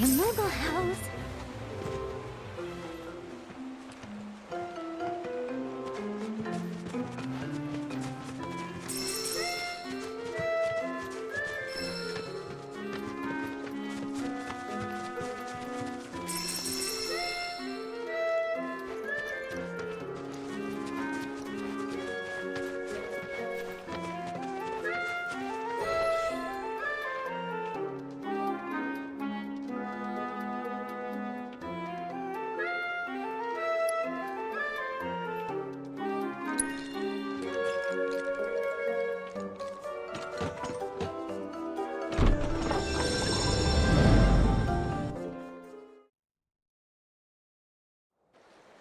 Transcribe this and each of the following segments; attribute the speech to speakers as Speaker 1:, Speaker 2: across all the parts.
Speaker 1: Moogle house.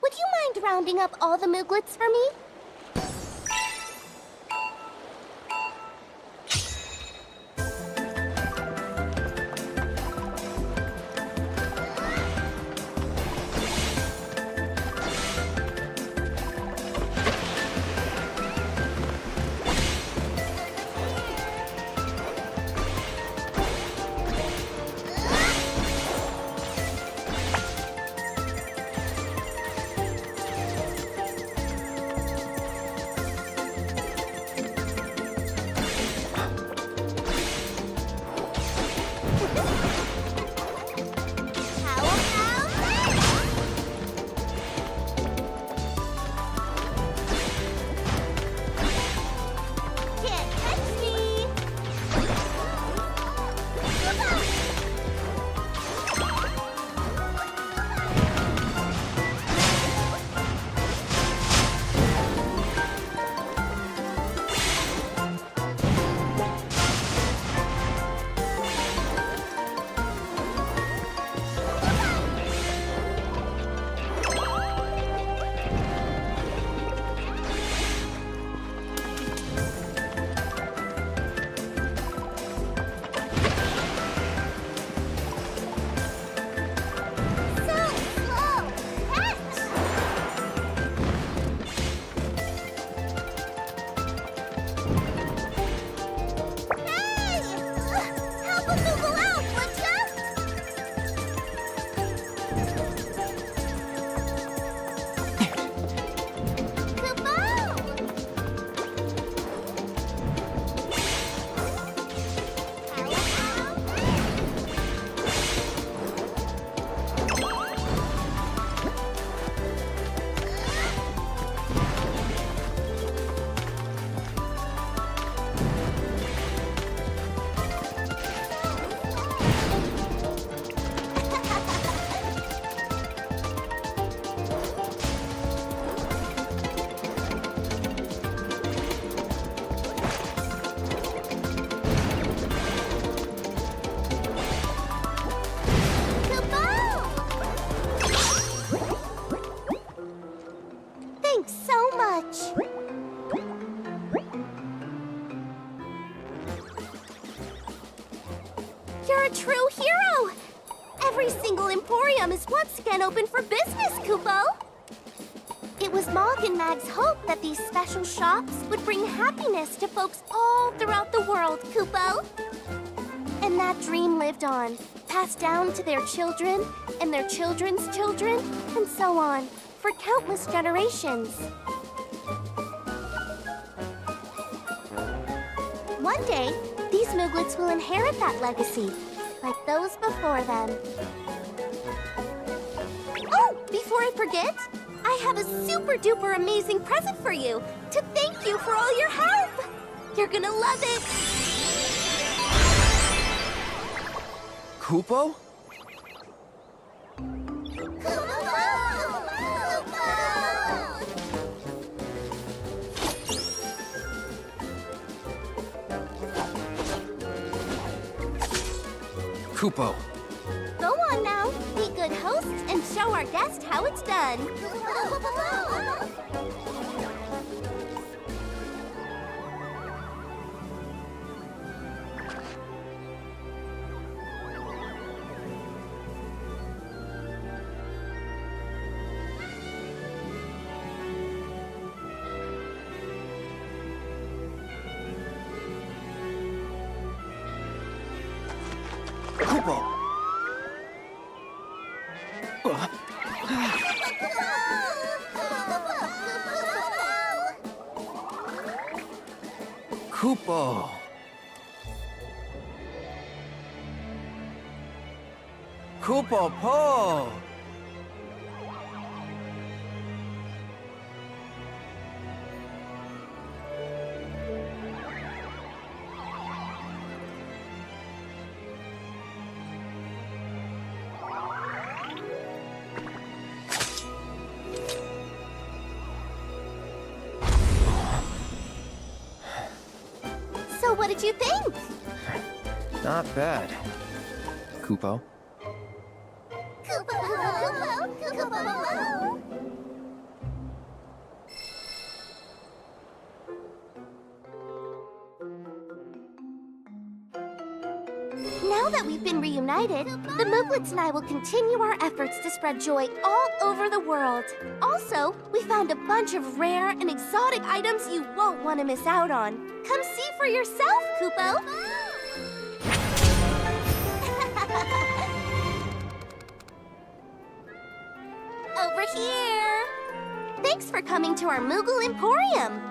Speaker 1: Would you mind rounding up all the Mooglets for me? You're a true hero! Every single Emporium is once again open for business, Kupo! It was Mog and Mag's hope that these special shops would bring happiness to folks all throughout the world, Kupo! And that dream lived on, passed down to their children, and their children's children, and so on, for countless generations. One day, these Mooglets will inherit that legacy, like those before them. Oh, before I forget, I have a super-duper amazing present for you to thank you for all your help! You're gonna love it!
Speaker 2: Kupo? Kupo.
Speaker 1: Go on now, be good hosts and show our guest how it's done.
Speaker 2: Kupo. Kupo! Kupo po!
Speaker 1: So what did you think?
Speaker 2: Not bad. Kupo?
Speaker 1: Now that we've been reunited, the Mooglets and I will continue our efforts to spread joy all over the world. Also, we found a bunch of rare and exotic items you won't want to miss out on. Come see for yourself, Kupo! Over here! Thanks for coming to our Moogle Emporium!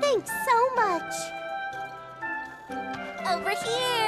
Speaker 1: Thanks so much! Over here!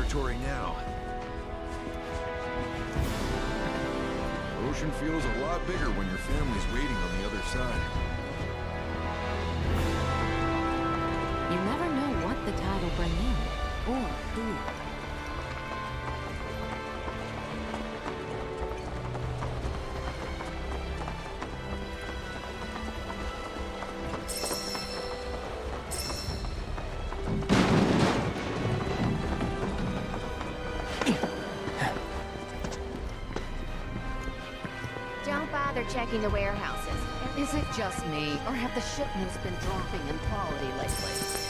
Speaker 3: territory now. The ocean feels a lot bigger when your family's waiting on the other side.
Speaker 4: You never know what the tide will bring in, or who.
Speaker 5: Don't bother checking the warehouses.
Speaker 4: Is it just me, or have the shipments been dropping in quality lately?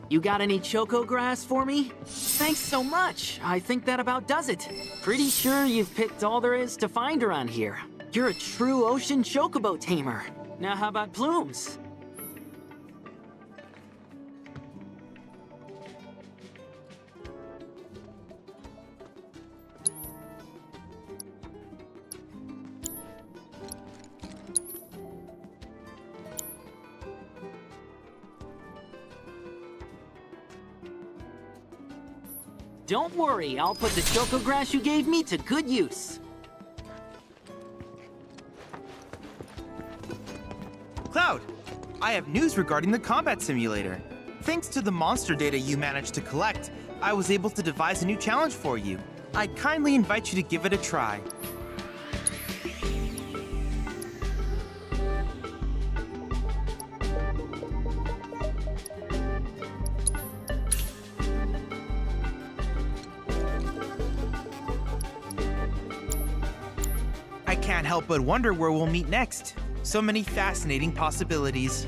Speaker 6: You got any choco grass for me? Thanks so much. I think that about does it. Pretty sure you've picked all there is to find around here. You're a true ocean chocobo tamer. Now how about plumes? Don't worry, I'll put the choco grass you gave me to good use.
Speaker 7: Cloud, I have news regarding the combat simulator. Thanks to the monster data you managed to collect, I was able to devise a new challenge for you. I kindly invite you to give it a try. I can't help but wonder where we'll meet next. So many fascinating possibilities.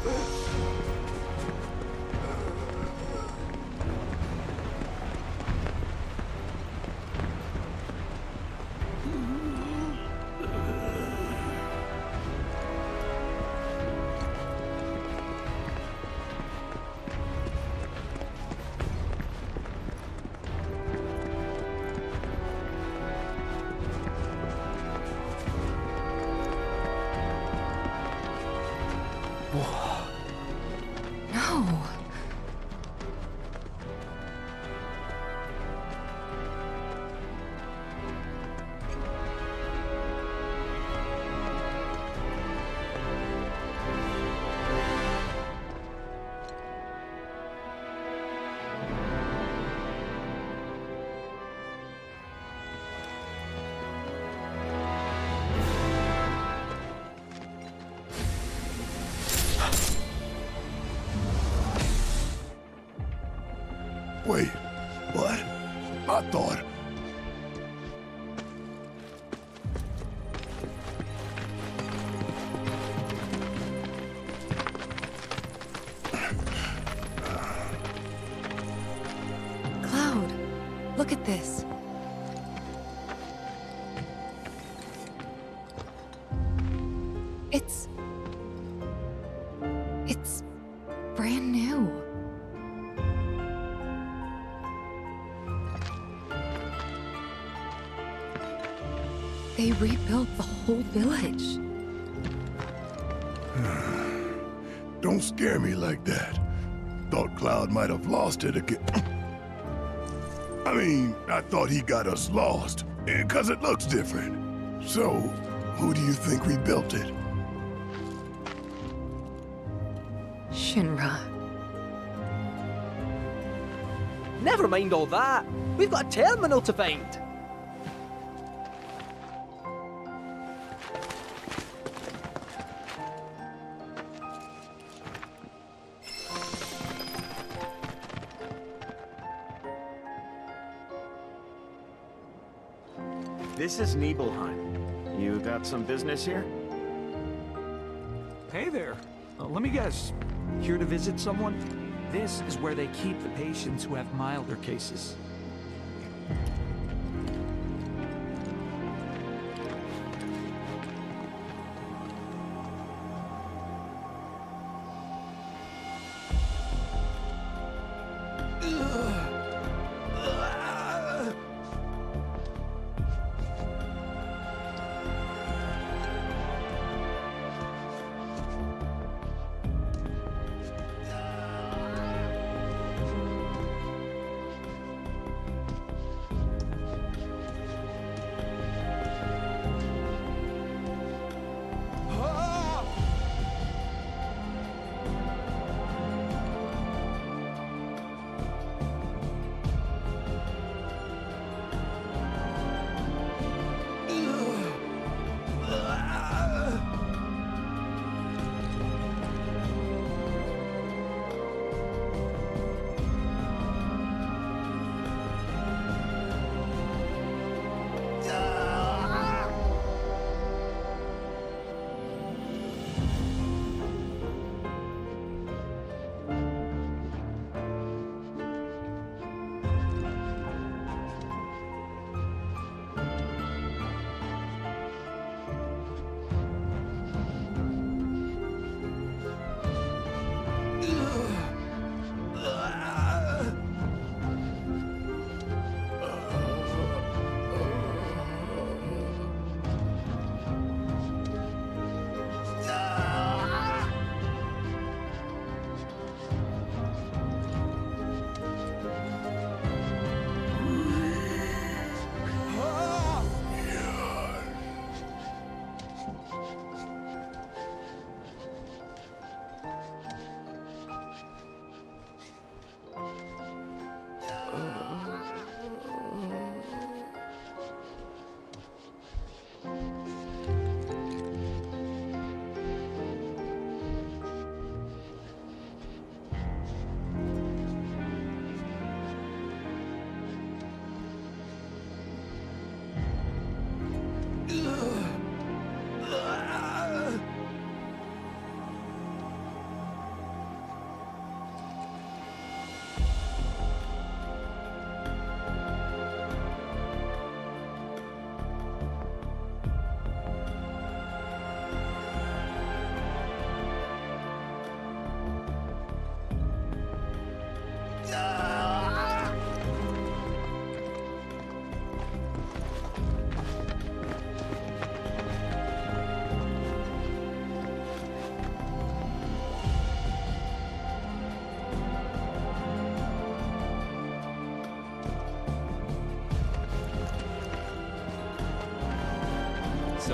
Speaker 4: No.
Speaker 8: Wait, what? I thought...
Speaker 4: Cloud, look at this. It's brand new. They rebuilt the whole village.
Speaker 8: Don't scare me like that. Thought Cloud might have lost it again. I mean, I thought he got us lost, because it looks different. So, who do you think rebuilt it?
Speaker 4: Shinra.
Speaker 9: Never mind all that. We've got a terminal to find.
Speaker 10: This is Nibelheim. You got some business here?
Speaker 11: Hey there. Let me guess. Here to visit someone? This is where they keep the patients who have milder cases.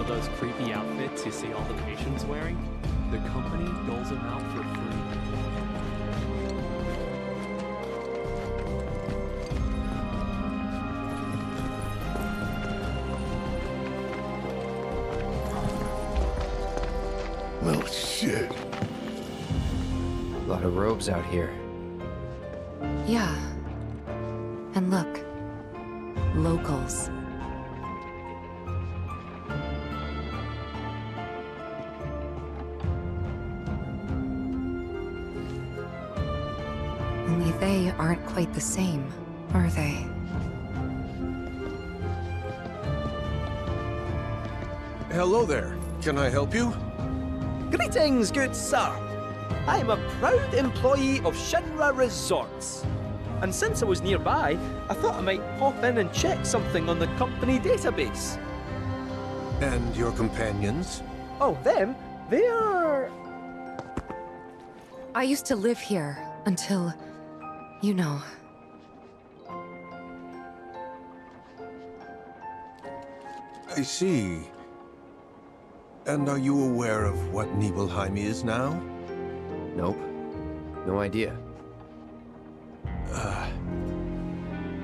Speaker 12: those creepy outfits you see all the patients wearing? The company doles them out for free.
Speaker 8: Well, shit.
Speaker 2: A lot of robes out here.
Speaker 4: Yeah. And look. Locals. Only they aren't quite the same, are they?
Speaker 3: Hello there. Can I help you?
Speaker 9: Greetings, good sir. I am a proud employee of Shinra Resorts. And since I was nearby, I thought I might pop in and check something on the company database.
Speaker 3: And your companions?
Speaker 9: Oh, them? They are...
Speaker 4: I used to live here until, you know.
Speaker 3: I see. And are you aware of what Nibelheim is now?
Speaker 2: Nope. No idea.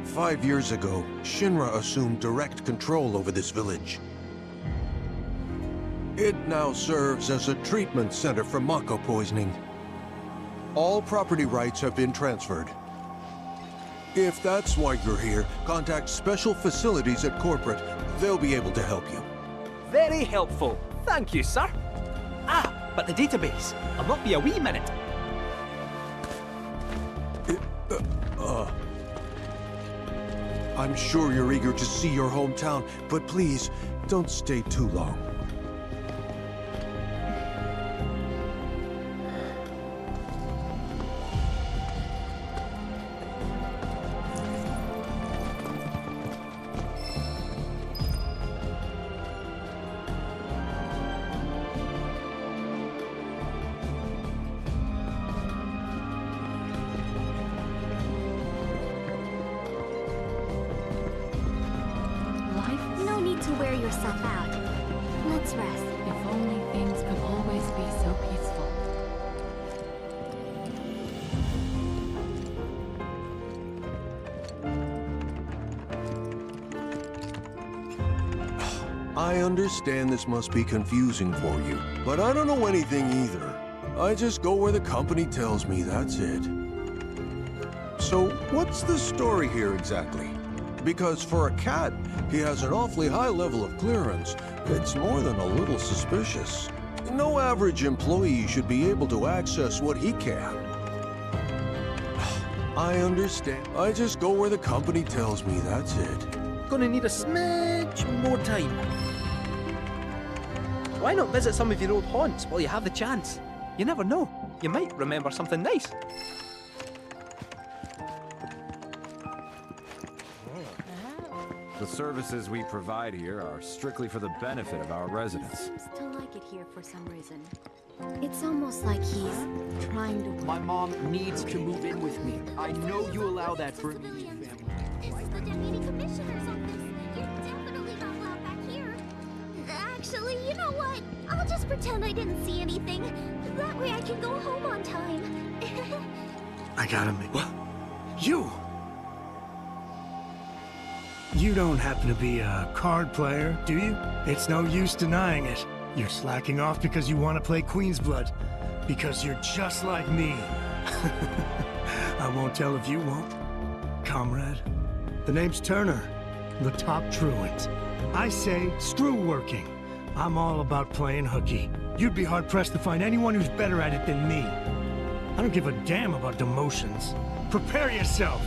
Speaker 3: 5 years ago, Shinra assumed direct control over this village. It now serves as a treatment center for Mako poisoning. All property rights have been transferred. If that's why you're here, contact Special Facilities at Corporate. They'll be able to help you.
Speaker 9: Very helpful. Thank you, sir. Ah, but the database. I'll not be a wee minute.
Speaker 3: I'm sure you're eager to see your hometown, but please, don't stay too long.
Speaker 1: No need to wear yourself out. Let's rest.
Speaker 4: If only things could always be so peaceful.
Speaker 3: I understand this must be confusing for you, but I don't know anything either. I just go where the company tells me, that's it. So, what's the story here exactly? Because for a cat, he has an awfully high level of clearance. It's more than a little suspicious. No average employee should be able to access what he can. I understand. I just go where the company tells me, that's it.
Speaker 9: Gonna need a smidge more time. Why not visit some of your old haunts while you have the chance? You never know. You might remember something nice.
Speaker 10: The services we provide here are strictly for the benefit of our residents.
Speaker 4: Seems to like it here for some reason. It's almost like he's trying to...
Speaker 11: My mom needs to move in with me. I know you allow that for me.
Speaker 1: This is the Deputy Commissioner's office. You're definitely not allowed back here. Actually, you know what? I'll just pretend I didn't see anything. That way I can go home on time.
Speaker 13: I gotta make... What? You! You don't happen to be a card player, do you? It's no use denying it. You're slacking off because you want to play Queen's Blood. Because you're just like me. I won't tell if you won't, comrade. The name's Turner, the top truant. I say, screw working. I'm all about playing hooky. You'd be hard-pressed to find anyone who's better at it than me. I don't give a damn about demotions. Prepare yourself!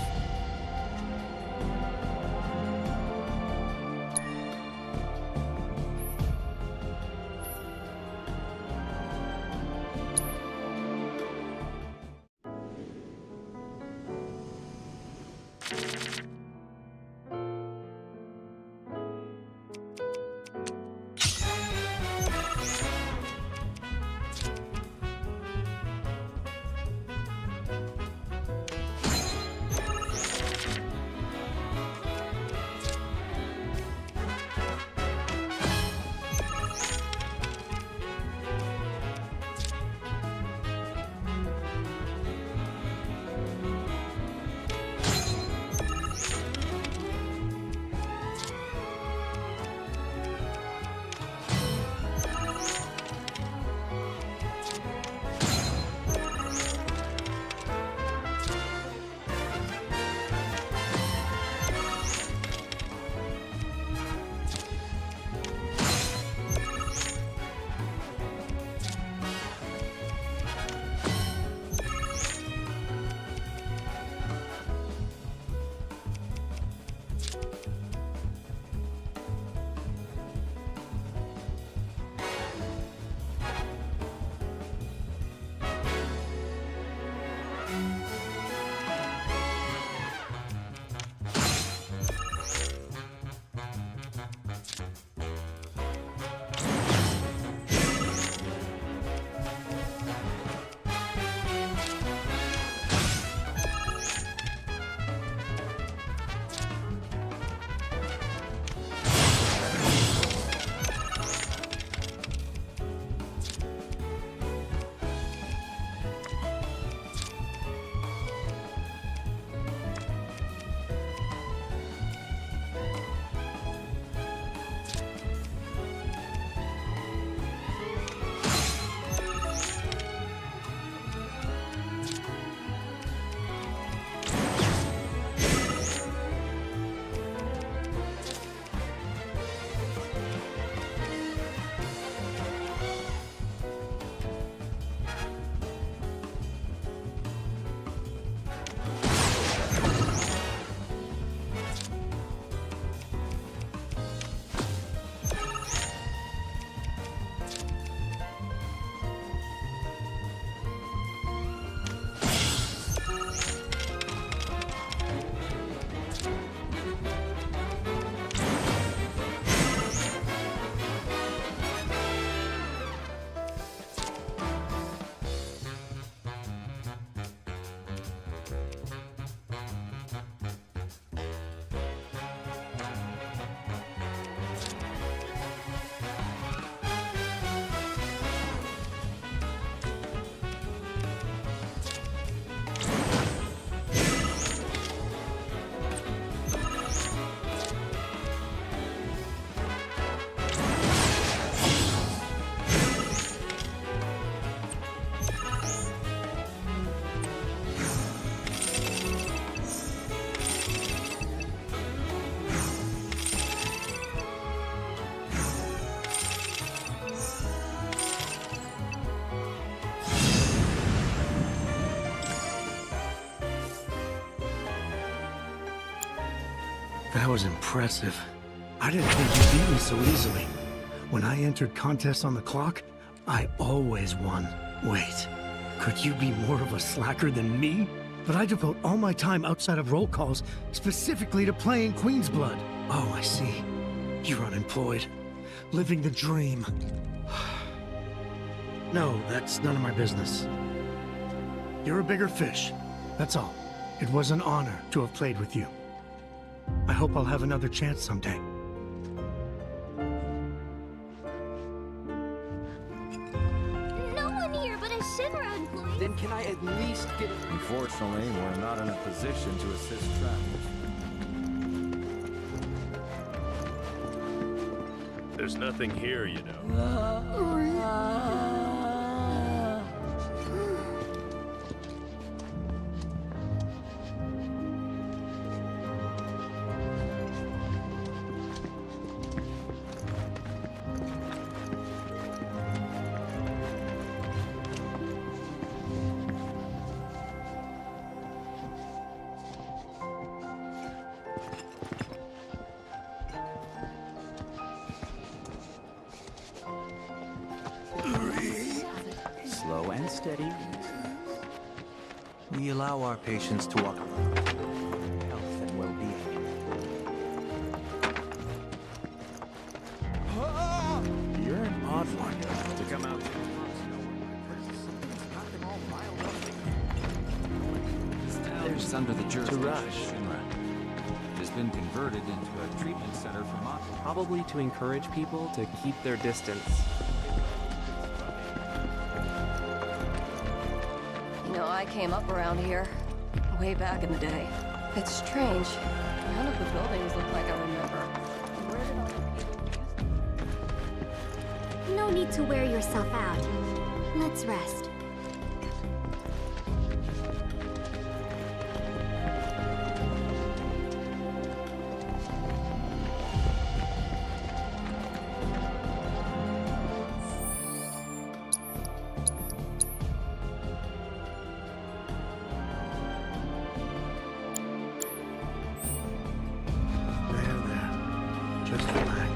Speaker 13: That was impressive. I didn't think you'd beat me so easily. When I entered contests on the clock, I always won. Wait, could you be more of a slacker than me? But I devote all my time outside of roll calls specifically to playing Queen's Blood. Oh, I see. You're unemployed. Living the dream. No, that's none of my business. You're a bigger fish. That's all. It was an honor to have played with you. I hope I'll have another chance someday.
Speaker 1: No one here but a Shinra employee.
Speaker 11: Then can I at least get...
Speaker 10: Unfortunately, we're not in a position to assist travelers.
Speaker 14: There's nothing here, you know.
Speaker 12: Slow and steady.
Speaker 7: We allow our patients to walk alone.
Speaker 12: Health and well-being.
Speaker 7: You're an odd one
Speaker 10: To come out
Speaker 12: There's
Speaker 10: is under the jurisdiction
Speaker 12: rush.
Speaker 10: of Shinra. It has been converted into a treatment center for monsters.
Speaker 12: Probably to encourage people to keep their distance.
Speaker 15: You know, I came up around here way back in the day. It's strange. None of the buildings look like I remember. Where did all the people used to...
Speaker 1: No need to wear yourself out. Let's rest.
Speaker 13: Just relax.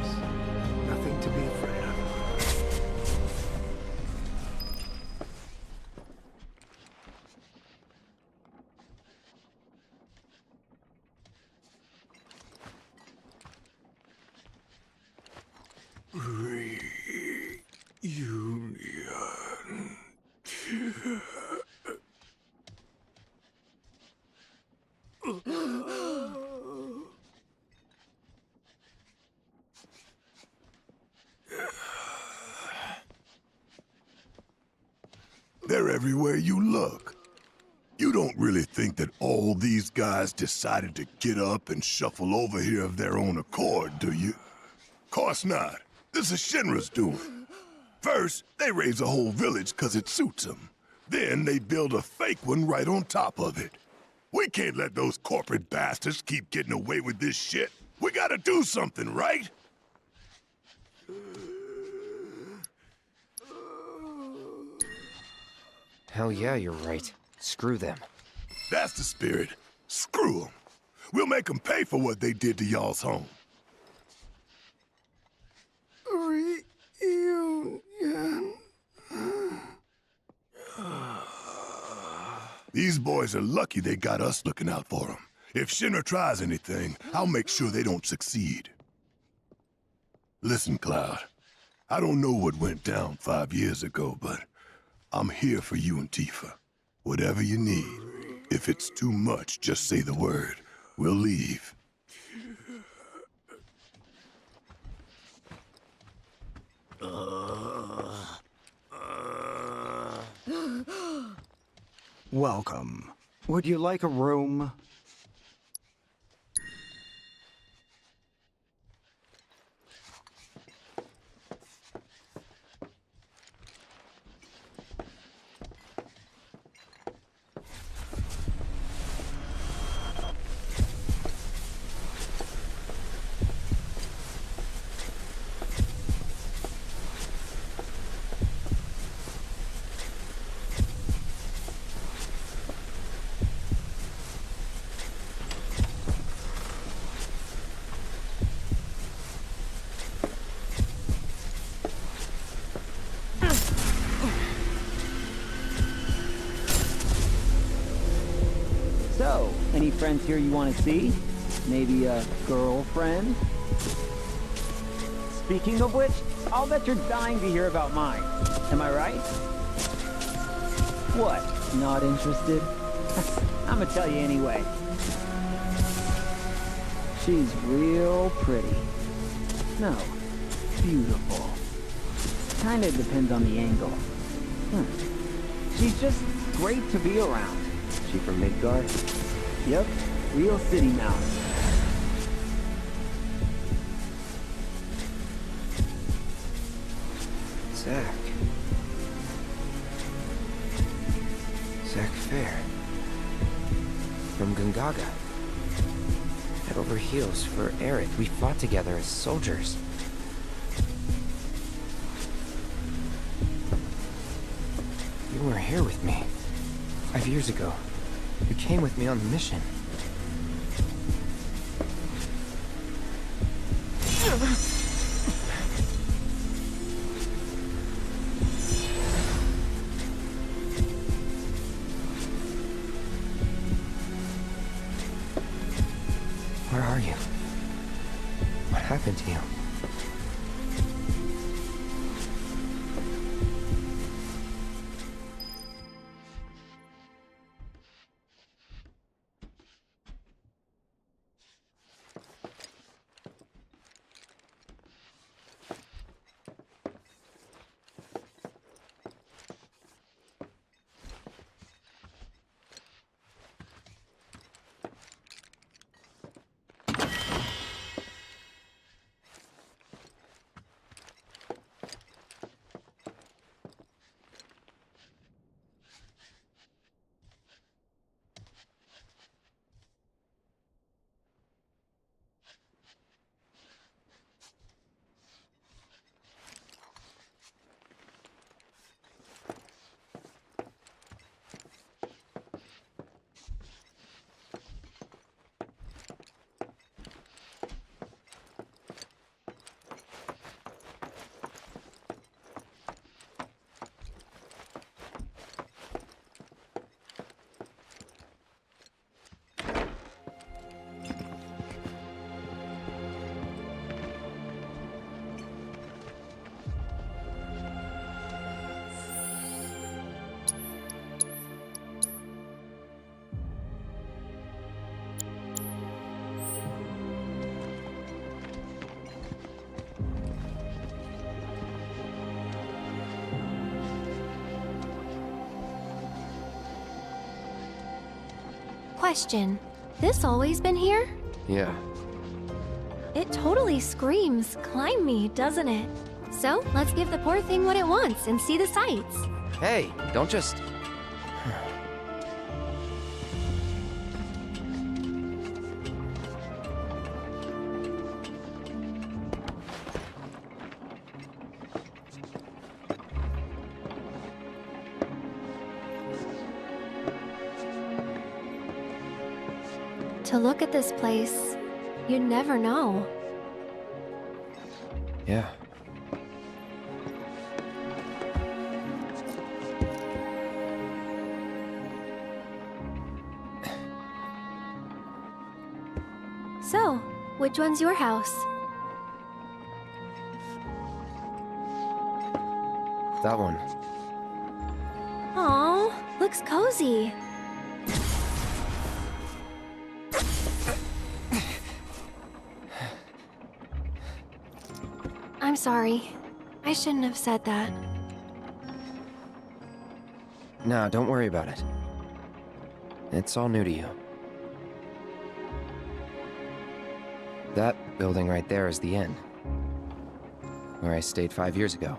Speaker 13: Nothing to be afraid of.
Speaker 8: Reunion. They're everywhere you look. You don't really think that all these guys decided to get up and shuffle over here of their own accord, do you? Course not. This is Shinra's doing. First, they raise a whole village 'cause it suits them. Then they build a fake one right on top of it. We can't let those corporate bastards keep getting away with this shit. We gotta do something, right?
Speaker 2: Hell yeah, you're right. Screw them.
Speaker 8: That's the spirit. Screw them. We'll make them pay for what they did to y'all's home. Reunion. These boys are lucky they got us looking out for them. If Shinra tries anything, I'll make sure they don't succeed. Listen, Cloud. I don't know what went down 5 years ago, but I'm here for you and Tifa. Whatever you need. If it's too much, just say the word. We'll leave.
Speaker 16: Welcome. Would you like a room?
Speaker 17: Any friends here you want to see? Maybe a girlfriend? Speaking of which, I'll bet you're dying to hear about mine. Am I right? What? Not interested? I'm gonna tell you anyway. She's real pretty. No, beautiful. Kinda depends on the angle. She's just great to be around.
Speaker 2: She from Midgard?
Speaker 17: Yep, real city mouse.
Speaker 2: Zack. Zack Fair. From Gungaga. Head over heels for Aerith. We fought together as soldiers. You were here with me. 5 years ago. You came with me on the mission. Where are you? What happened to you?
Speaker 1: Question. This always been here?
Speaker 2: Yeah.
Speaker 1: It totally screams climb me, doesn't it? So, let's give the poor thing what it wants and see the sights.
Speaker 2: Hey, don't just...
Speaker 1: To look at this place, you'd never know.
Speaker 2: Yeah.
Speaker 1: So, which one's your house?
Speaker 2: That one.
Speaker 1: Aw, looks cozy. I'm sorry. I shouldn't have said that.
Speaker 2: No, don't worry about it. It's all new to you. That building right there is the inn. Where I stayed 5 years ago.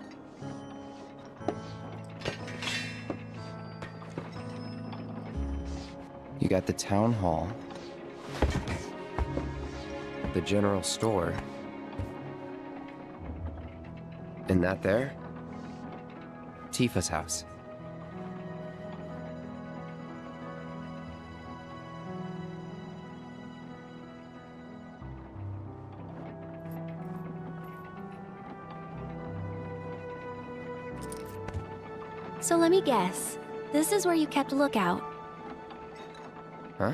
Speaker 2: You got the town hall. The general store. And that there? Tifa's house.
Speaker 1: So let me guess. This is where you kept lookout.
Speaker 2: Huh?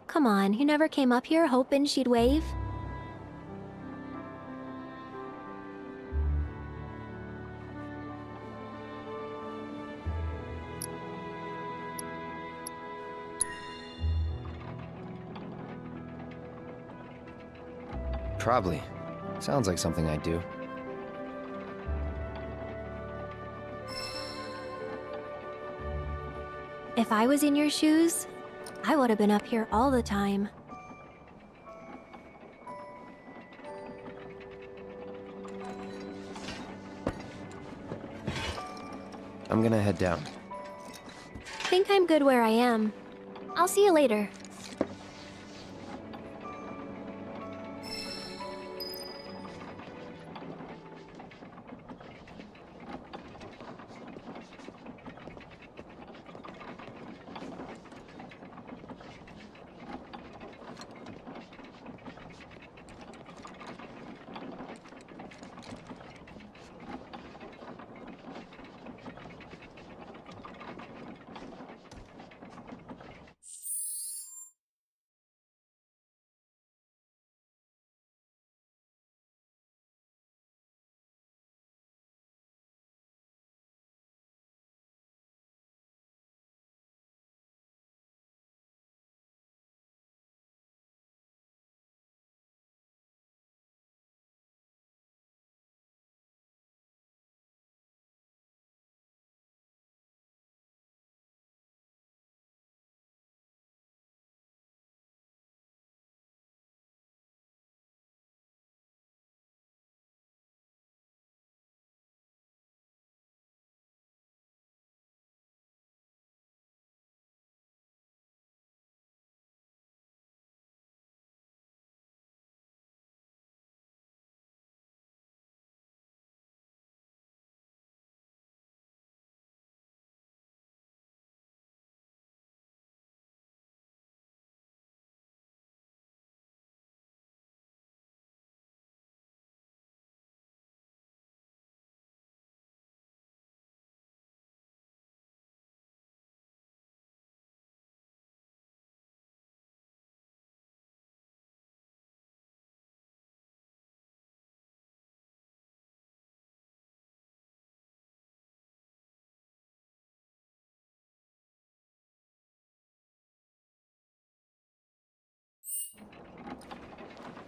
Speaker 18: Come on, you never came up here hoping she'd wave?
Speaker 2: Probably. Sounds like something I'd do.
Speaker 18: If I was in your shoes, I would have been up here all the time.
Speaker 2: I'm gonna head down.
Speaker 18: Think I'm good where I am. I'll see you later.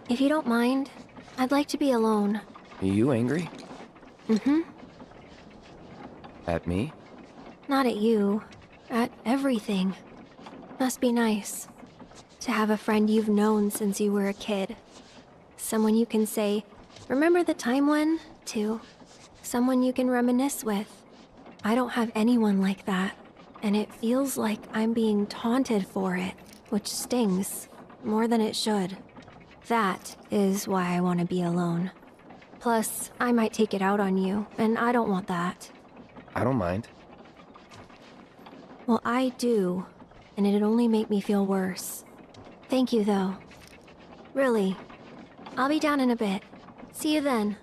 Speaker 18: If you don't mind, I'd like to be alone.
Speaker 2: Are you angry?
Speaker 18: Mm-hmm.
Speaker 2: At me?
Speaker 18: Not at you. At everything. Must be nice. To have a friend you've known since you were a kid. Someone you can say, "Remember the time when?" to. Someone you can reminisce with. I don't have anyone like that. And it feels like I'm being taunted for it, which stings. More than it should. That is why I want to be alone. Plus, I might take it out on you, and I don't want that.
Speaker 2: I don't mind.
Speaker 18: Well, I do, and it'd only make me feel worse. Thank you, though. Really. I'll be down in a bit. See you then.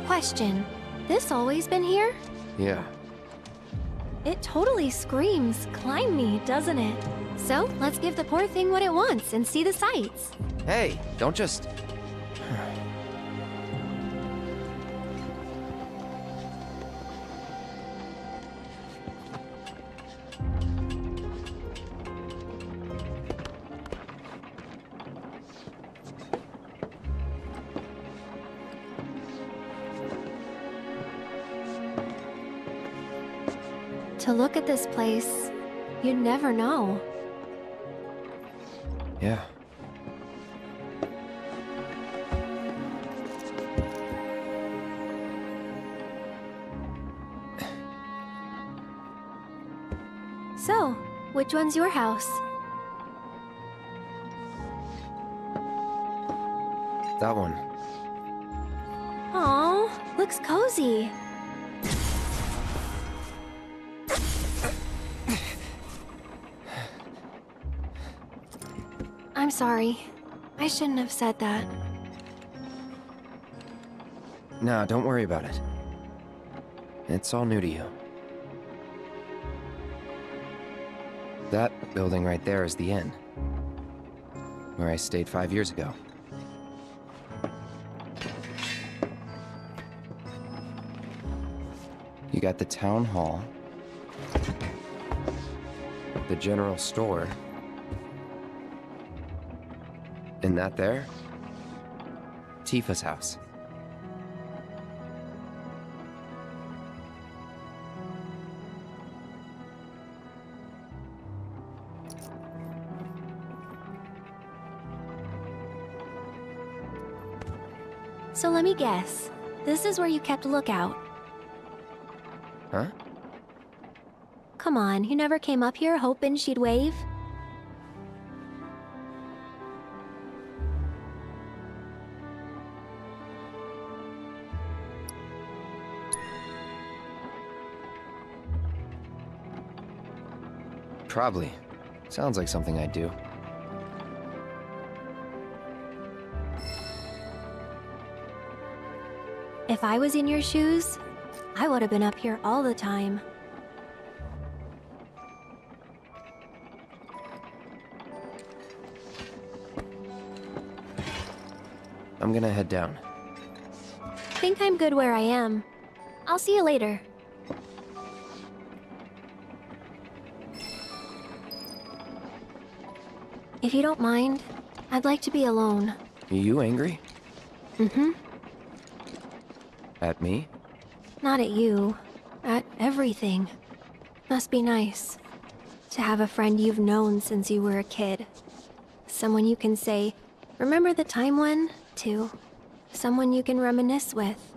Speaker 18: Question. This always been here?
Speaker 2: Yeah.
Speaker 18: It totally screams, "Climb me," doesn't it? So, let's give the poor thing what it wants and see the sights.
Speaker 2: Hey, don't just...
Speaker 18: To look at this place, you'd never know.
Speaker 2: Yeah.
Speaker 18: So, which one's your house?
Speaker 2: That one.
Speaker 18: Aw, looks cozy. I'm sorry. I shouldn't have said that.
Speaker 2: No, don't worry about it. It's all new to you. That building right there is the inn, where I stayed 5 years ago. You got the town hall, the general store, and that there, Tifa's house.
Speaker 18: So let me guess. This is where you kept lookout.
Speaker 2: Huh?
Speaker 18: Come on, you never came up here hoping she'd wave?
Speaker 2: Probably. Sounds like something I'd do.
Speaker 18: If I was in your shoes, I would have been up here all the time.
Speaker 2: I'm gonna head down.
Speaker 18: Think I'm good where I am. I'll see you later. If you don't mind, I'd like to be alone.
Speaker 2: You angry?
Speaker 18: Mm-hmm.
Speaker 2: At me?
Speaker 18: Not at you. At everything. Must be nice. To have a friend you've known since you were a kid. Someone you can say, "Remember the time when?" to. Someone you can reminisce with.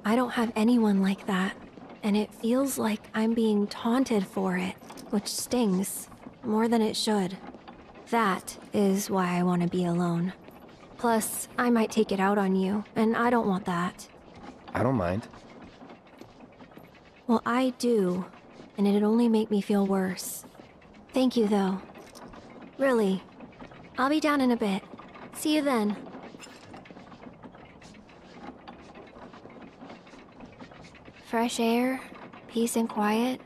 Speaker 18: I don't have anyone like that. And it feels like I'm being taunted for it. Which stings. More than it should. That is why I want to be alone. Plus, I might take it out on you, and I don't want that.
Speaker 2: I don't mind.
Speaker 18: Well, I do, and it'd only make me feel worse. Thank you, though. Really. I'll be down in a bit. See you then. Fresh air, peace and quiet.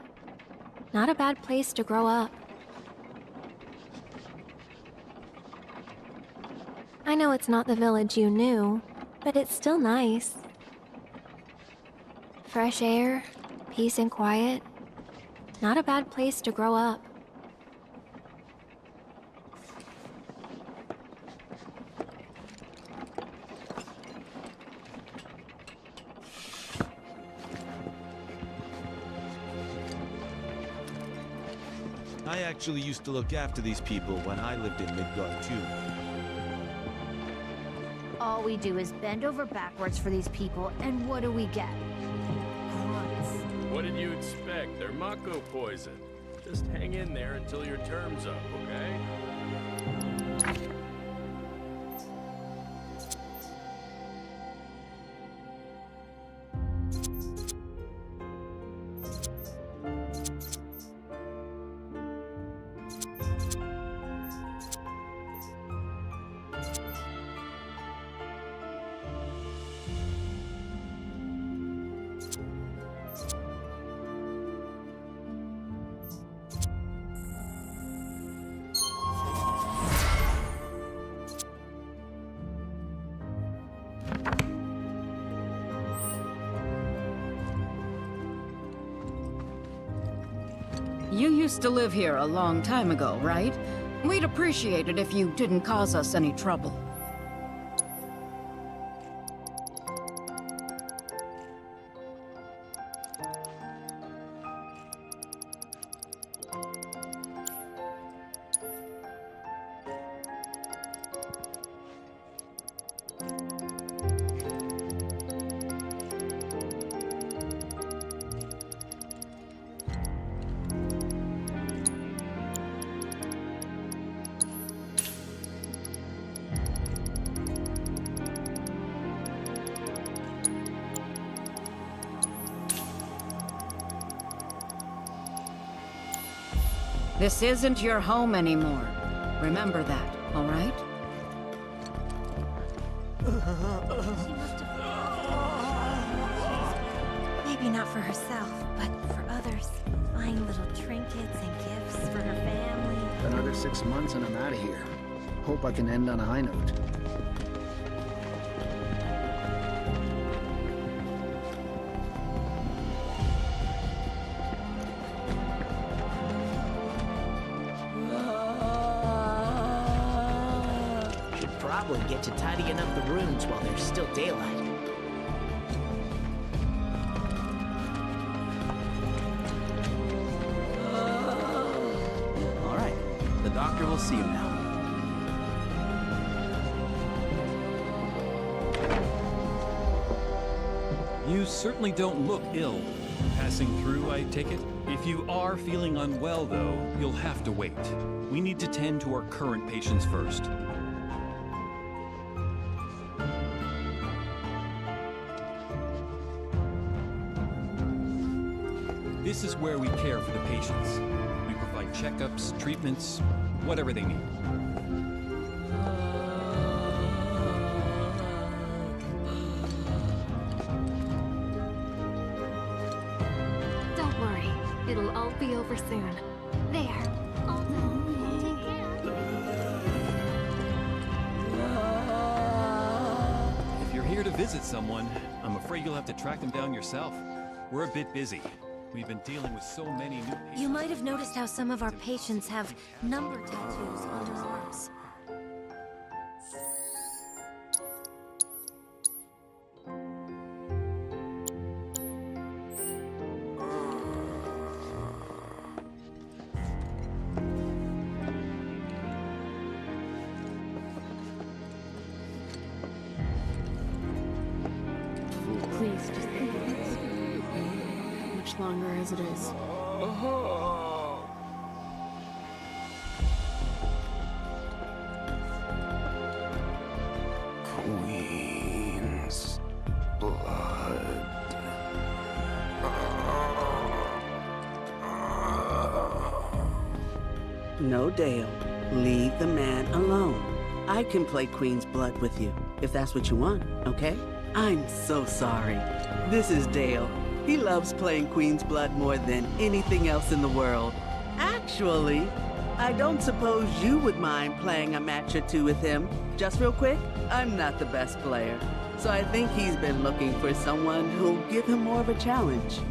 Speaker 18: Not a bad place to grow up. I know it's not the village you knew, but it's still nice. Fresh air, peace and quiet. Not a bad place to grow up.
Speaker 19: I actually used to look after these people when I lived in Midgard too.
Speaker 5: All we do is bend over backwards for these people, and what do we get? Grunts.
Speaker 14: What did you expect? They're Mako poison. Just hang in there until your term's up, okay?
Speaker 20: You used to live here a long time ago, right? We'd appreciate it if you didn't cause us any trouble. This isn't your home anymore. Remember that, all right?
Speaker 21: Maybe not for herself, but for others. Buying little trinkets and gifts for her family.
Speaker 22: Another 6 months and I'm out of here. Hope I can end on a high note.
Speaker 6: Should probably get to tidying up the rooms while there's still daylight.
Speaker 7: All right, the doctor will see you now.
Speaker 23: You certainly don't look ill. Passing through, I take it? If you are feeling unwell, though, you'll have to wait. We need to tend to our current patients first. This is where we care for the patients. We provide checkups, treatments, whatever they need.
Speaker 4: Don't worry. It'll all be over soon. There. All done. Take care.
Speaker 23: If you're here to visit someone, I'm afraid you'll have to track them down yourself. We're a bit busy. We've been dealing with so many new patients.
Speaker 21: You might have noticed how some of our patients have number tattoos on their arms.
Speaker 4: Please, just how much longer as it is.
Speaker 3: Queen's blood.
Speaker 24: No, Dale. Leave the man alone. I can play Queen's Blood with you, if that's what you want, okay? I'm so sorry. This is Dale. He loves playing Queen's Blood more than anything else in the world. Actually, I don't suppose you would mind playing a match or two with him. Just real quick, I'm not the best player, so I think he's been looking for someone who'll give him more of a challenge.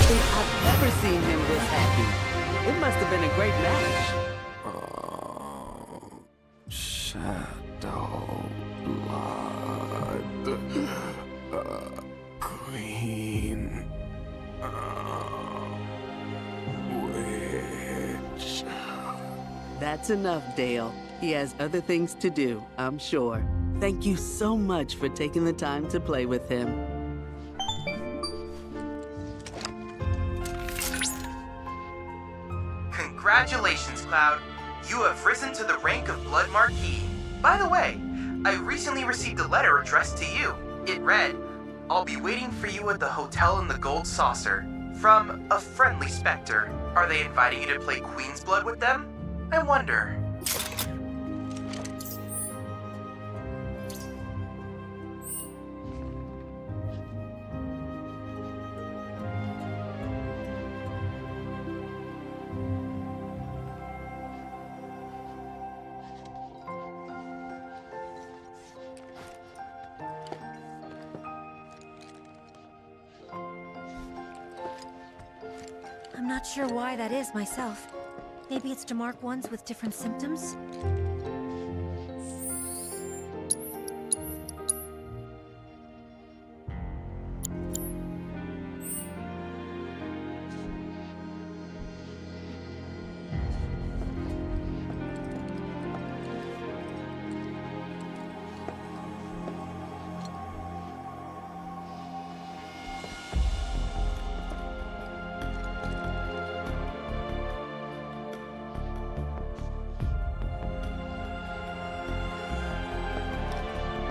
Speaker 24: think I've never seen him this happy. It must have been a great match.
Speaker 3: Shadow blood. Queen. Witch.
Speaker 24: That's enough, Dale. He has other things to do, I'm sure. Thank you so much for taking the time to play with him.
Speaker 7: Congratulations, Cloud. You have risen to the rank of Blood Marquis. By the way, I recently received a letter addressed to you. It read, "I'll be waiting for you at the hotel in the Gold Saucer." From a friendly specter. Are they inviting you to play Queen's Blood with them? I wonder.
Speaker 21: I'm not sure why that is myself. Maybe it's to mark ones with different symptoms?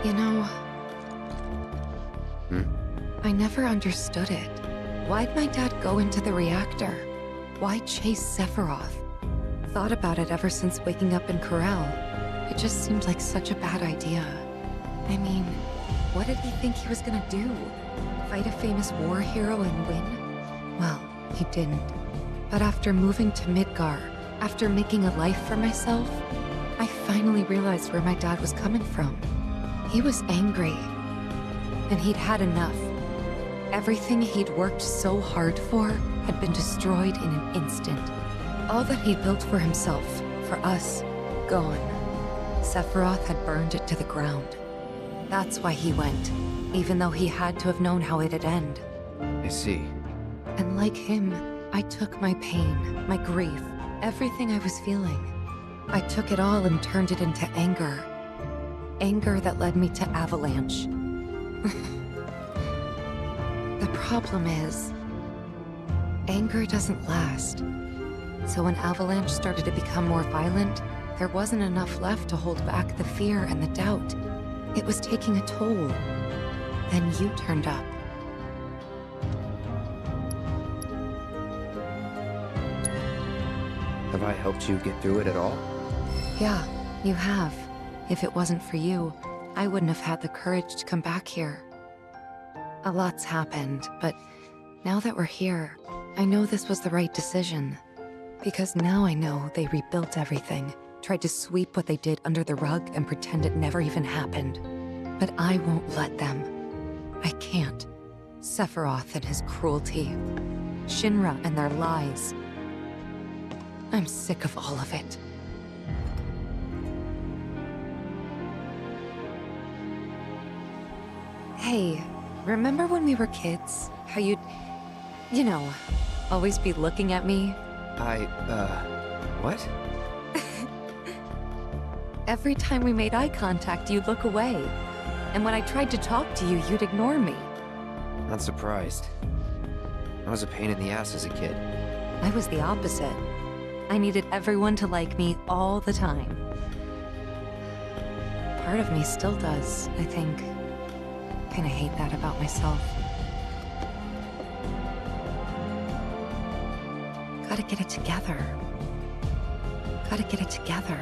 Speaker 9: You know, I never understood it. Why'd my dad go into the reactor? Why chase Sephiroth? Thought about it ever since waking up in Corel. It just seemed like such a bad idea. I mean, what did he think he was gonna do? Fight a famous war hero and win? Well, he didn't. But after moving to Midgar, after making a life for myself, I finally realized where my dad was coming from. He was angry, and he'd had enough. Everything he'd worked so hard for had been destroyed in an instant. All that he'd built for himself, for us, gone. Sephiroth had burned it to the ground. That's why he went, even though he had to have known how it'd end.
Speaker 2: I see.
Speaker 9: And like him, I took my pain, my grief, everything I was feeling. I took it all and turned it into anger. Anger that led me to Avalanche. The problem is, anger doesn't last. So when Avalanche started to become more violent, there wasn't enough left to hold back the fear and the doubt. It was taking a toll. Then you turned up.
Speaker 2: Have I helped you get through it at all?
Speaker 9: Yeah, you have. If it wasn't for you, I wouldn't have had the courage to come back here. A lot's happened, but now that we're here, I know this was the right decision. Because now I know they rebuilt everything, tried to sweep what they did under the rug and pretend it never even happened. But I won't let them. I can't. Sephiroth and his cruelty. Shinra and their lies. I'm sick of all of it. Hey, remember when we were kids? How you'd, you know, always be looking at me?
Speaker 2: What?
Speaker 9: Every time we made eye contact, you'd look away. And when I tried to talk to you, you'd ignore me.
Speaker 2: Not surprised. I was a pain in the ass as a kid.
Speaker 9: I was the opposite. I needed everyone to like me all the time. Part of me still does, I think. Kinda hate that about myself. Gotta get it together. Gotta get it together.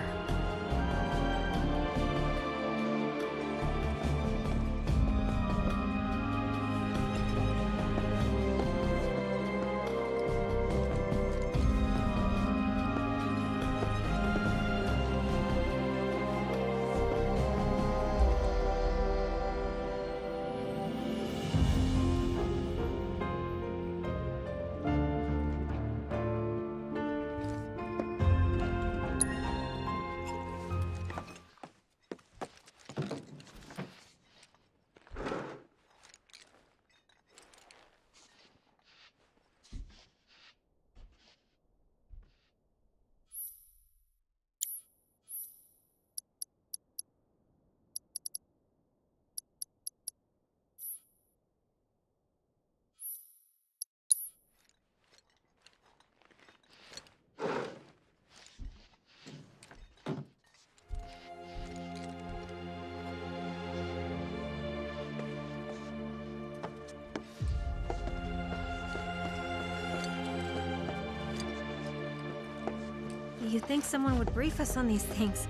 Speaker 21: You'd think someone would brief us on these things,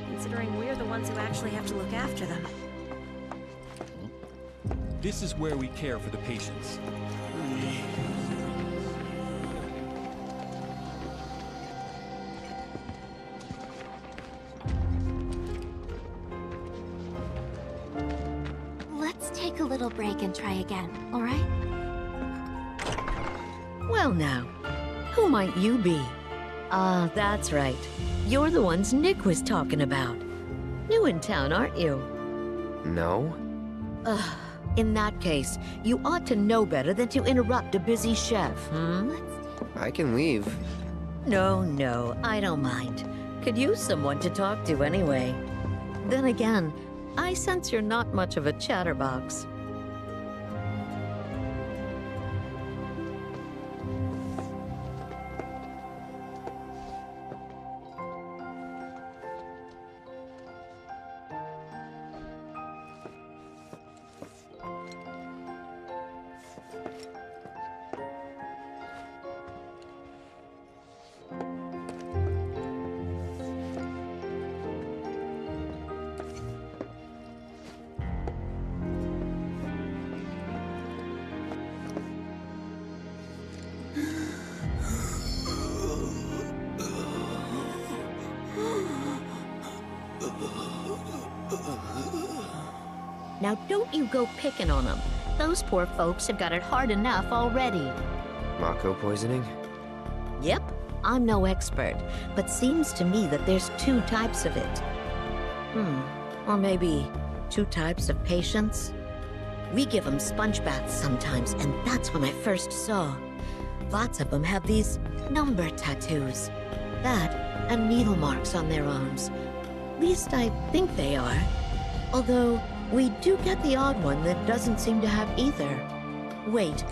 Speaker 21: considering we're the ones who actually have to look after them.
Speaker 23: This is where we care for the patients.
Speaker 18: Let's take a little break and try again, all right?
Speaker 10: Well now, who might you be? Ah, that's right. You're the ones Nick was talking about. New in town, aren't you?
Speaker 2: No?
Speaker 10: Ugh. In that case, you ought to know better than to interrupt a busy chef, hmm?
Speaker 2: I can leave.
Speaker 10: No, I don't mind. Could use someone to talk to anyway. Then again, I sense you're not much of a chatterbox. Now don't you go picking on them. Those poor folks have got it hard enough already.
Speaker 2: Mako poisoning?
Speaker 10: Yep, I'm no expert, but seems to me that there's 2 types of it. Or maybe 2 types of patients? We give them sponge baths sometimes, and that's when I first saw. Lots of them have these number tattoos. That, and needle marks on their arms. At least I think they are. Although, we do get the odd one that doesn't seem to have either. Wait,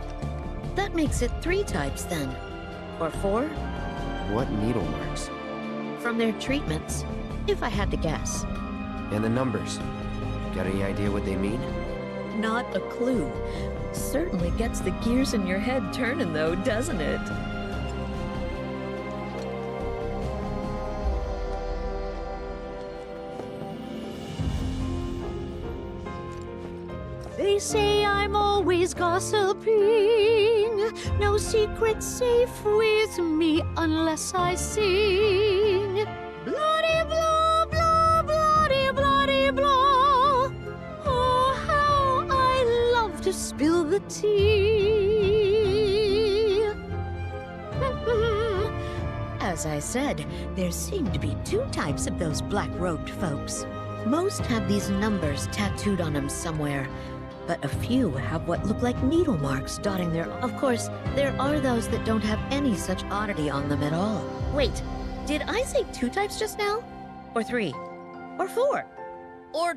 Speaker 10: that makes it 3 types then. Or 4?
Speaker 2: What needle marks?
Speaker 10: From their treatments, if I had to guess.
Speaker 2: And the numbers? Got any idea what they mean?
Speaker 10: Not a clue. Certainly gets the gears in your head turning though, doesn't it? They say I'm always gossiping. No secret's safe with me unless I sing. Bloody blah, blah, bloody, bloody blah. Oh, how I love to spill the tea. As I said, there seem to be 2 types of those black-robed folks. Most have these numbers tattooed on them somewhere, but a few have what look like needle marks dotting their... Of course, there are those that don't have any such oddity on them at all. Wait, did I say 2 types just now? Or 3? Or 4? Or...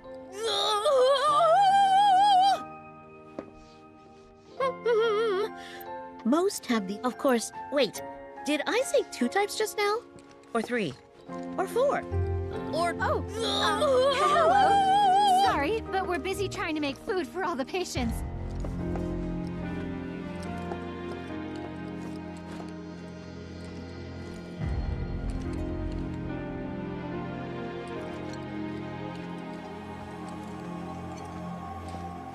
Speaker 10: Most have the... Of course, wait, did I say 2 types just now? Or 3? Or 4? Or...
Speaker 18: Hello. Sorry, but we're busy trying to make food for all the patients.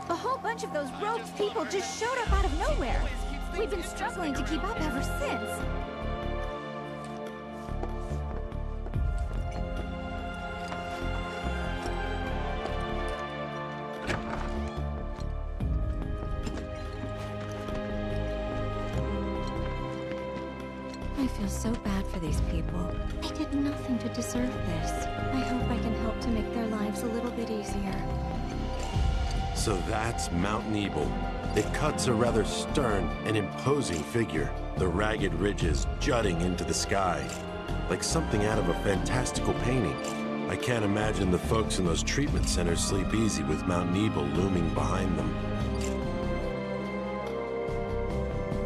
Speaker 18: A whole bunch of those robed people just showed up out of nowhere. We've been struggling to keep up ever since. I feel so bad for these people. They did nothing to deserve this. I hope I can help to make their lives a little bit easier.
Speaker 11: So that's Mount Nebel. It cuts a rather stern and imposing figure, the ragged ridges jutting into the sky, like something out of a fantastical painting. I can't imagine the folks in those treatment centers sleep easy with Mount Nebel looming behind them.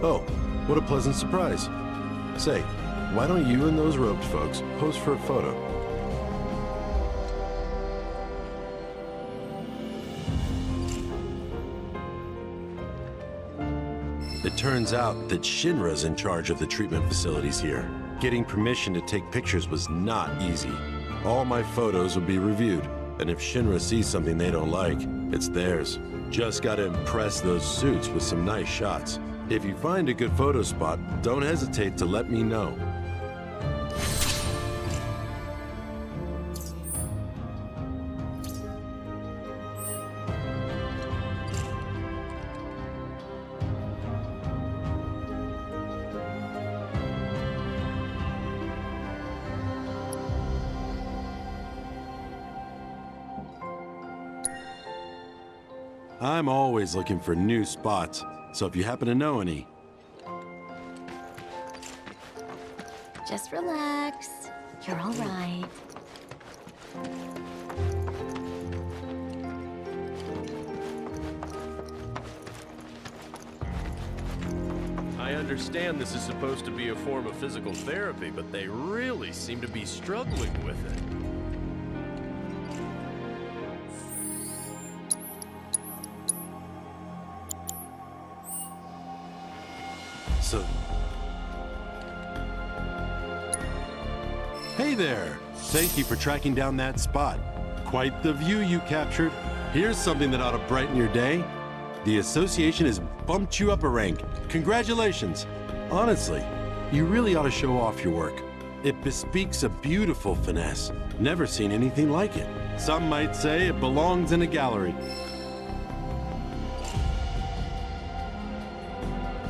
Speaker 11: Oh, what a pleasant surprise. Say, why don't you and those robed folks pose for a photo? It turns out that Shinra's in charge of the treatment facilities here. Getting permission to take pictures was not easy. All my photos will be reviewed, and if Shinra sees something they don't like, it's theirs. Just gotta impress those suits with some nice shots. If you find a good photo spot, don't hesitate to let me know. I'm always looking for new spots, so if you happen to know any.
Speaker 1: Just relax. You're all right.
Speaker 14: I understand this is supposed to be a form of physical therapy, but they really seem to be struggling with it.
Speaker 11: So... Hey there! Thank you for tracking down that spot. Quite the view you captured. Here's something that ought to brighten your day. The association has bumped you up a rank. Congratulations! Honestly, you really ought to show off your work. It bespeaks a beautiful finesse. Never seen anything like it. Some might say it belongs in a gallery.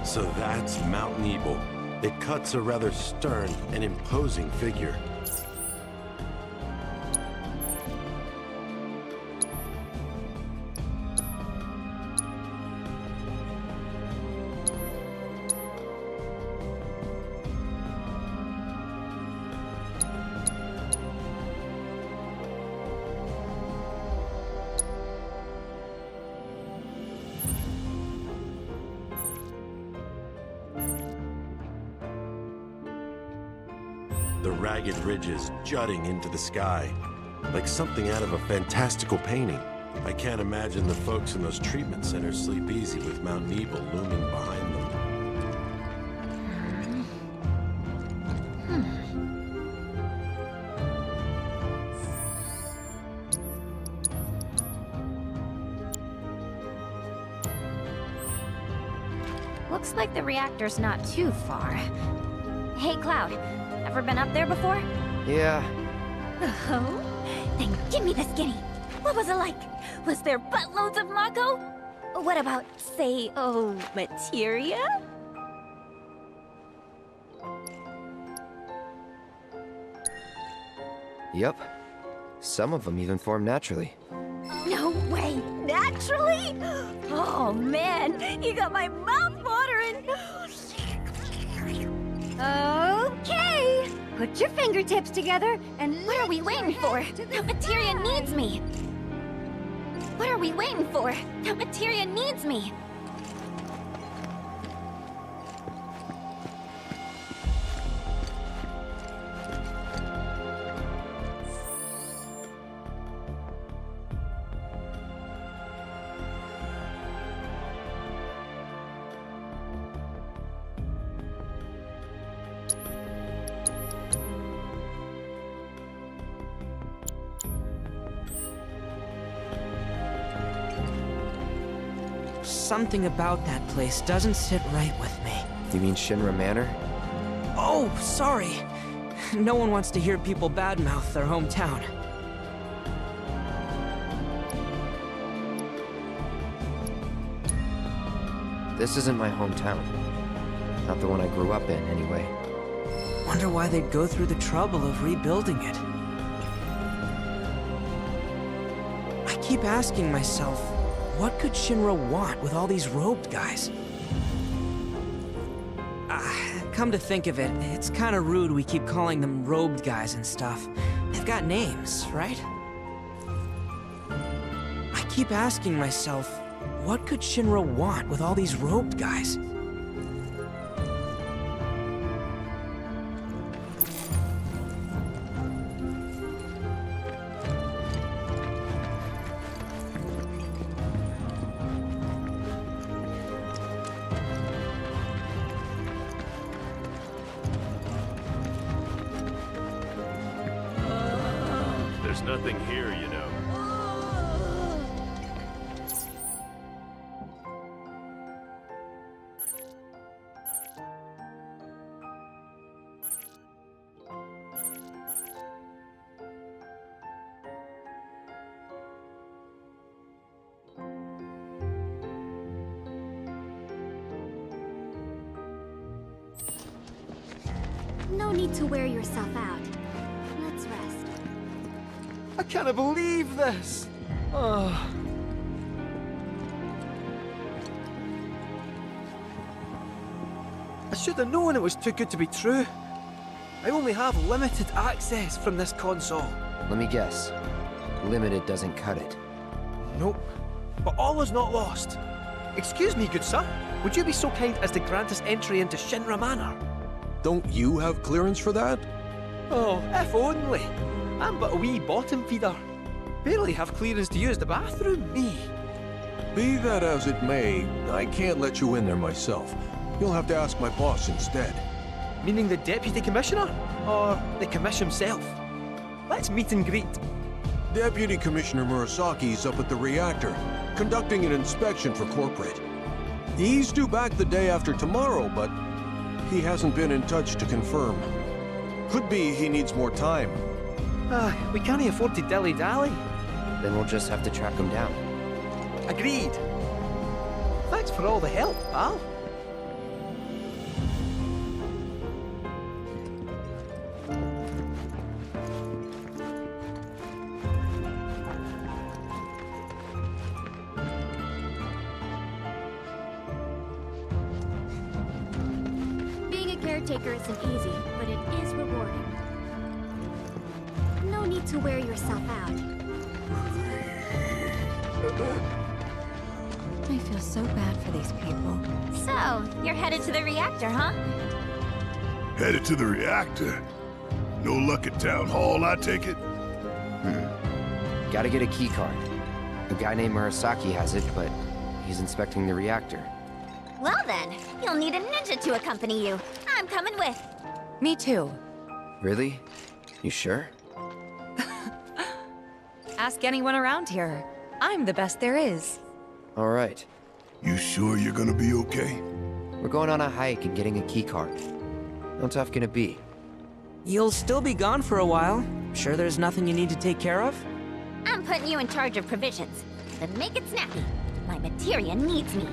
Speaker 11: So that's Mount Ebal. It cuts a rather stern and imposing figure. The ragged ridges jutting into the sky, like something out of a fantastical painting. I can't imagine the folks in those treatment centers sleep easy with Mount Ebal looming behind them.
Speaker 5: Looks like the reactor's not too far. Hey, Cloud, ever been up there before?
Speaker 2: Yeah.
Speaker 1: Oh? Then give me the skinny. What was it like? Was there buttloads of Mako? What about, say, materia?
Speaker 2: Yep. Some of them even form naturally.
Speaker 1: No way! Naturally? Oh man, you got my mouth watering! Okay! Put your fingertips together and what are we waiting for? That materia needs me! What are we waiting for? That materia needs me!
Speaker 8: Something about that place doesn't sit right with me.
Speaker 2: You mean Shinra Manor?
Speaker 8: Oh, sorry. No one wants to hear people badmouth their hometown.
Speaker 2: This isn't my hometown. Not the one I grew up in, anyway.
Speaker 8: Wonder why they'd go through the trouble of rebuilding it. I keep asking myself, what could Shinra want with all these robed guys? Come to think of it, it's kinda rude we keep calling them robed guys and stuff. They've got names, right? I keep asking myself, what could Shinra want with all these robed guys?
Speaker 14: There's nothing here, you know.
Speaker 1: No need to wear yourself out. Let's rest.
Speaker 12: I can't believe this! Oh. I should have known it was too good to be true. I only have limited access from this console.
Speaker 2: Let me guess. Limited doesn't cut it.
Speaker 12: Nope. But all is not lost. Excuse me, good sir. Would you be so kind as to grant us entry into Shinra Manor?
Speaker 3: Don't you have clearance for that?
Speaker 12: Oh, if only. I'm but a wee bottom feeder. Barely have clearance to use the bathroom, me.
Speaker 3: Be that as it may, I can't let you in there myself. You'll have to ask my boss instead.
Speaker 12: Meaning the Deputy Commissioner? Or the Commission himself? Let's meet and greet.
Speaker 3: Deputy Commissioner Murasaki's up at the reactor, conducting an inspection for corporate. He's due back the day after tomorrow, but he hasn't been in touch to confirm. Could be he needs more time.
Speaker 12: We can't afford to dilly-dally.
Speaker 2: Then we'll just have to track him down.
Speaker 12: Agreed. Thanks for all the help, pal.
Speaker 1: Being a caretaker isn't easy, but it is rewarding. No need to wear yourself out.
Speaker 9: I feel so bad for these people.
Speaker 21: So, you're headed to the reactor, huh?
Speaker 13: Headed to the reactor? No luck at Town Hall, I take it?
Speaker 2: Gotta get a key card. A guy named Murasaki has it, but he's inspecting the reactor.
Speaker 21: Well then, you'll need a ninja to accompany you. I'm coming with.
Speaker 9: Me too.
Speaker 2: Really? You sure?
Speaker 9: Ask anyone around here. I'm the best there is.
Speaker 2: All right.
Speaker 13: You sure you're gonna be okay?
Speaker 2: We're going on a hike and getting a key card. How tough can it be?
Speaker 8: You'll still be gone for a while. Sure there's nothing you need to take care of?
Speaker 21: I'm putting you in charge of provisions. Then make it snappy. My materia needs me.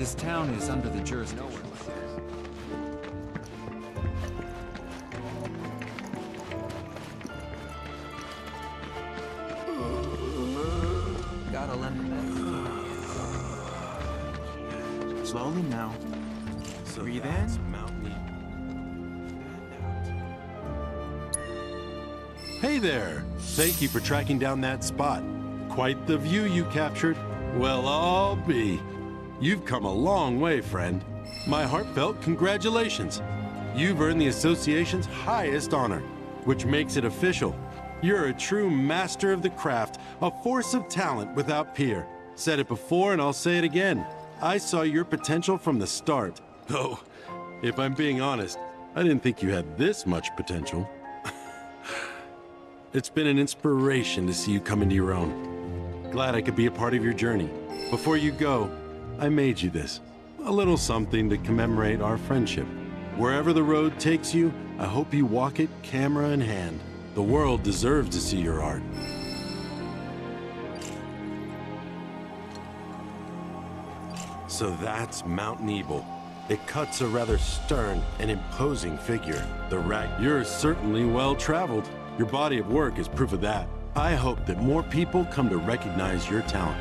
Speaker 23: This town is under the jurisdiction.
Speaker 7: Gotta let it back. Slowly now.
Speaker 11: So
Speaker 7: Breathe
Speaker 11: that's
Speaker 7: in.
Speaker 11: Mountain Hey there! Thank you for tracking down that spot. Quite the view you captured. Well, I'll be. You've come a long way, friend. My heartfelt congratulations. You've earned the association's highest honor, which makes it official. You're a true master of the craft, a force of talent without peer. Said it before and I'll say it again. I saw your potential from the start. Oh, if I'm being honest, I didn't think you had this much potential. It's been an inspiration to see you come into your own. Glad I could be a part of your journey. Before you go, I made you this. A little something to commemorate our friendship. Wherever the road takes you, I hope you walk it camera in hand. The world deserves to see your art. So that's Mount Nebel. It cuts a rather stern and imposing figure. You're certainly well-traveled. Your body of work is proof of that. I hope that more people come to recognize your talent.